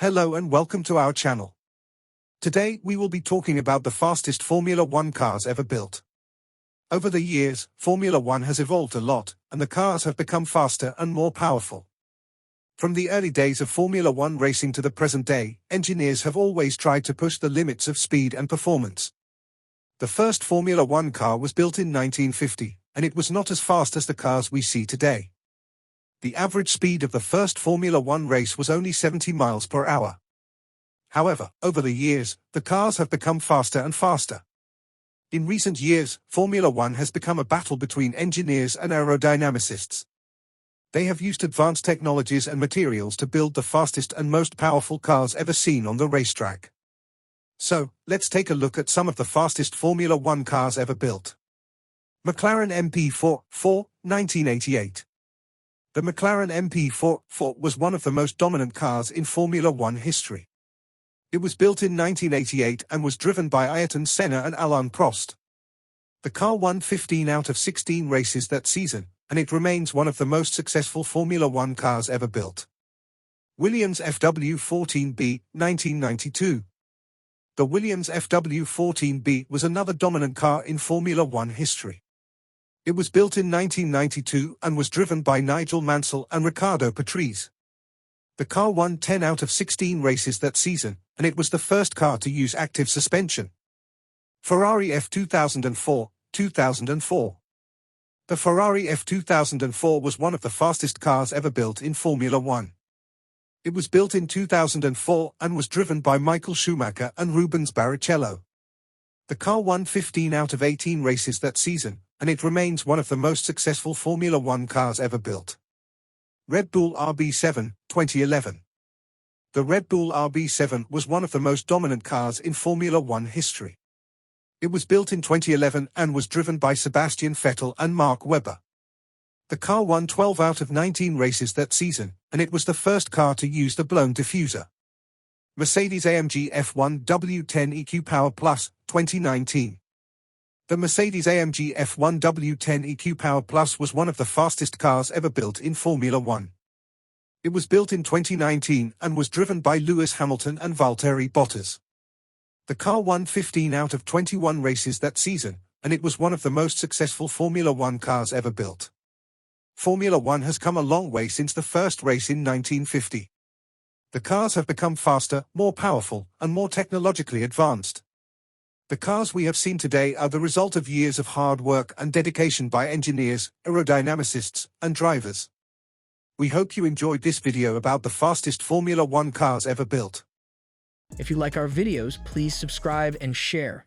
Hello and welcome to our channel. Today we will be talking about the fastest Formula One cars ever built. Over the years, Formula One has evolved a lot, and the cars have become faster and more powerful. From the early days of Formula One racing to the present day, engineers have always tried to push the limits of speed and performance. The first Formula One car was built in 1950, and it was not as fast as the cars we see today. The average speed of the first Formula One race was only 70 miles per hour. However, over the years, the cars have become faster and faster. In recent years, Formula One has become a battle between engineers and aerodynamicists. They have used advanced technologies and materials to build the fastest and most powerful cars ever seen on the racetrack. So, let's take a look at some of the fastest Formula One cars ever built. McLaren MP4, 1988. The McLaren MP4 was one of the most dominant cars in Formula One history. It was built in 1988 and was driven by Ayrton Senna and Alain Prost. The car won 15 out of 16 races that season, and it remains one of the most successful Formula One cars ever built. Williams FW14B, 1992. The Williams FW14B was another dominant car in Formula One history. It was built in 1992 and was driven by Nigel Mansell and Riccardo Patrese. The car won 10 out of 16 races that season, and it was the first car to use active suspension. Ferrari F2004, 2004. The Ferrari F2004 was one of the fastest cars ever built in Formula One. It was built in 2004 and was driven by Michael Schumacher and Rubens Barrichello. The car won 15 out of 18 races that season, and it remains one of the most successful Formula One cars ever built. Red Bull RB7, 2011. The Red Bull RB7 was one of the most dominant cars in Formula One history. It was built in 2011 and was driven by Sebastian Vettel and Mark Webber. The car won 12 out of 19 races that season, and it was the first car to use the blown diffuser. Mercedes-AMG F1W10 EQ Power Plus, 2019. The Mercedes-AMG F1W10 EQ Power Plus was one of the fastest cars ever built in Formula One. It was built in 2019 and was driven by Lewis Hamilton and Valtteri Bottas. The car won 15 out of 21 races that season, and it was one of the most successful Formula One cars ever built. Formula One has come a long way since the first race in 1950. The cars have become faster, more powerful, and more technologically advanced. The cars we have seen today are the result of years of hard work and dedication by engineers, aerodynamicists, and drivers. We hope you enjoyed this video about the fastest Formula One cars ever built. If you like our videos, please subscribe and share.